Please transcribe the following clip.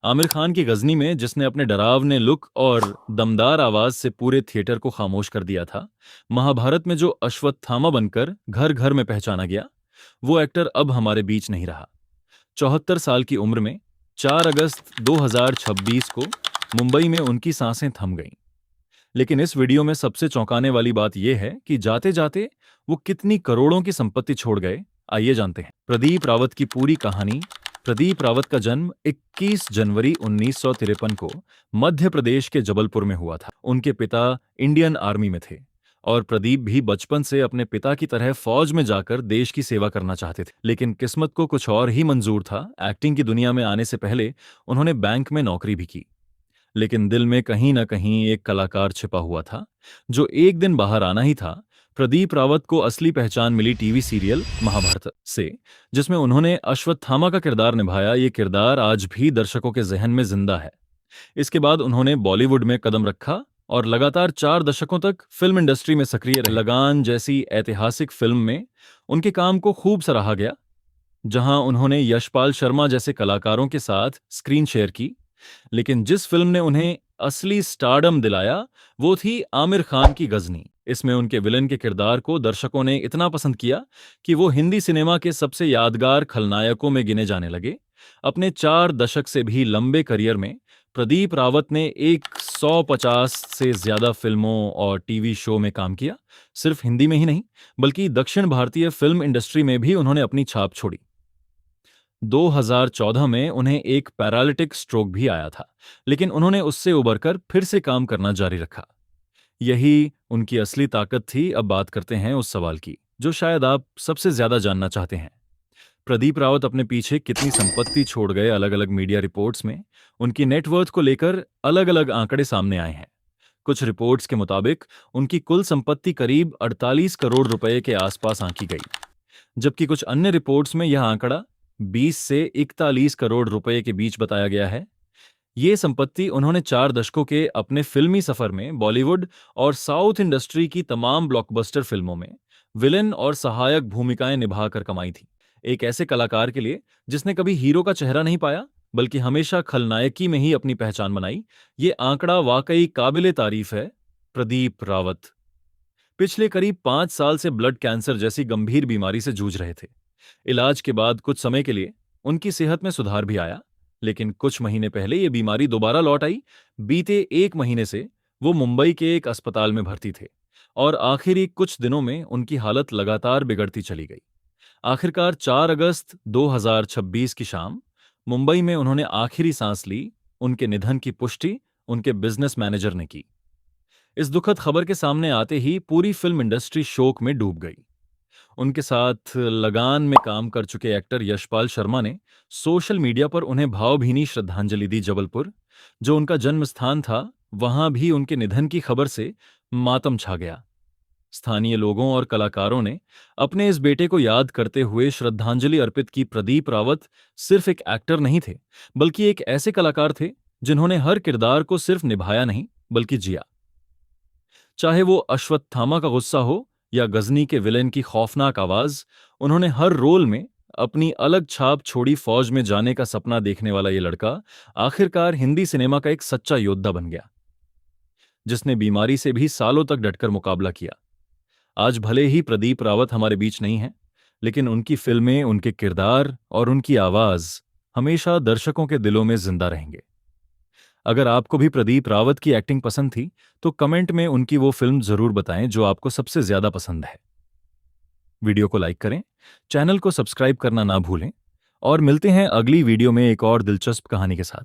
आमिर खान की गजनी में जिसने अपने डरावने लुक और दमदार आवाज से पूरे थिएटर को खामोश कर दिया था, महाभारत में जो अश्वत्थामा बनकर घर घर में पहचाना गया, वो एक्टर अब हमारे बीच नहीं रहा। 74 साल की उम्र में 4 अगस्त 2026 को मुंबई में उनकी सांसें थम गईं। लेकिन इस वीडियो में सबसे चौंकाने वाली बात यह है कि जाते जाते वो कितनी करोड़ों की संपत्ति छोड़ गए। आइए जानते हैं प्रदीप रावत की पूरी कहानी। प्रदीप रावत का जन्म 21 जनवरी 1953 को मध्य प्रदेश के जबलपुर में हुआ था। उनके पिता इंडियन आर्मी में थे और प्रदीप भी बचपन से अपने पिता की तरह फौज में जाकर देश की सेवा करना चाहते थे। लेकिन किस्मत को कुछ और ही मंजूर था। एक्टिंग की दुनिया में आने से पहले उन्होंने बैंक में नौकरी भी की, लेकिन दिल में कहीं ना कहीं एक कलाकार छिपा हुआ था जो एक दिन बाहर आना ही था। प्रदीप रावत को असली पहचान मिली टीवी सीरियल महाभारत से, जिसमें उन्होंने अश्वत्थामा का किरदार निभाया। ये किरदार आज भी दर्शकों के जहन में जिंदा है। इसके बाद उन्होंने बॉलीवुड में कदम रखा और लगातार 4 दशकों तक फिल्म इंडस्ट्री में सक्रिय रहे। लगान जैसी ऐतिहासिक फिल्म में उनके काम को खूब सराहा गया, जहां उन्होंने यशपाल शर्मा जैसे कलाकारों के साथ स्क्रीन शेयर की। लेकिन जिस फिल्म ने उन्हें असली स्टारडम दिलाया, वो थी आमिर खान की गजनी। इसमें उनके विलन के किरदार को दर्शकों ने इतना पसंद किया कि वो हिंदी सिनेमा के सबसे यादगार खलनायकों में गिने जाने लगे। अपने 4 दशक से भी लंबे करियर में प्रदीप रावत ने 150 से ज्यादा फिल्मों और टीवी शो में काम किया। सिर्फ हिंदी में ही नहीं, बल्कि दक्षिण भारतीय फिल्म इंडस्ट्री में भी उन्होंने अपनी छाप छोड़ी। 2014 में उन्हें एक पैरालिटिक स्ट्रोक भी आया था, लेकिन उन्होंने उससे उबरकर फिर से काम करना जारी रखा। यही उनकी असली ताकत थी। अब बात करते हैं उस सवाल की जो शायद आप सबसे ज्यादा जानना चाहते हैं। प्रदीप रावत अपने पीछे कितनी संपत्ति छोड़ गए। अलग अलग मीडिया रिपोर्ट्स में उनकी नेटवर्थ को लेकर अलग अलग आंकड़े सामने आए हैं। कुछ रिपोर्ट्स के मुताबिक उनकी कुल संपत्ति करीब 48 करोड़ रुपए के आसपास आंकी गई, जबकि कुछ अन्य रिपोर्ट्स में यह आंकड़ा 20 से 41 करोड़ रुपए के बीच बताया गया है। ये संपत्ति उन्होंने 4 दशकों के अपने फिल्मी सफर में बॉलीवुड और साउथ इंडस्ट्री की तमाम ब्लॉकबस्टर फिल्मों में विलेन और सहायक भूमिकाएं निभाकर कमाई थी। एक ऐसे कलाकार के लिए जिसने कभी हीरो का चेहरा नहीं पाया, बल्कि हमेशा खलनायकी में ही अपनी पहचान बनाई, ये आंकड़ा वाकई काबिले तारीफ है। प्रदीप रावत पिछले करीब 5 साल से ब्लड कैंसर जैसी गंभीर बीमारी से जूझ रहे थे। इलाज के बाद कुछ समय के लिए उनकी सेहत में सुधार भी आया, लेकिन कुछ महीने पहले ये बीमारी दोबारा लौट आई। बीते 1 महीने से वो मुंबई के एक अस्पताल में भर्ती थे और आखिरी कुछ दिनों में उनकी हालत लगातार बिगड़ती चली गई। आखिरकार 4 अगस्त 2026 की शाम मुंबई में उन्होंने आखिरी सांस ली। उनके निधन की पुष्टि उनके बिजनेस मैनेजर ने की। इस दुखद खबर के सामने आते ही पूरी फिल्म इंडस्ट्री शोक में डूब गई। उनके साथ लगान में काम कर चुके एक्टर यशपाल शर्मा ने सोशल मीडिया पर उन्हें भावभीनी श्रद्धांजलि दी। जबलपुर, जो उनका जन्म स्थान था, वहां भी उनके निधन की खबर से मातम छा गया। स्थानीय लोगों और कलाकारों ने अपने इस बेटे को याद करते हुए श्रद्धांजलि अर्पित की। प्रदीप रावत सिर्फ एक एक्टर नहीं थे, बल्कि एक ऐसे कलाकार थे जिन्होंने हर किरदार को सिर्फ निभाया नहीं, बल्कि जिया। चाहे वो अश्वत्थामा का गुस्सा हो या गजनी के विलेन की खौफनाक आवाज, उन्होंने हर रोल में अपनी अलग छाप छोड़ी। फौज में जाने का सपना देखने वाला ये लड़का आखिरकार हिंदी सिनेमा का एक सच्चा योद्धा बन गया, जिसने बीमारी से भी सालों तक डटकर मुकाबला किया। आज भले ही प्रदीप रावत हमारे बीच नहीं है, लेकिन उनकी फिल्में, उनके किरदार और उनकी आवाज हमेशा दर्शकों के दिलों में जिंदा रहेंगे। अगर आपको भी प्रदीप रावत की एक्टिंग पसंद थी, तो कमेंट में उनकी वो फिल्म जरूर बताएं जो आपको सबसे ज्यादा पसंद है। वीडियो को लाइक करें, चैनल को सब्सक्राइब करना ना भूलें और मिलते हैं अगली वीडियो में एक और दिलचस्प कहानी के साथ।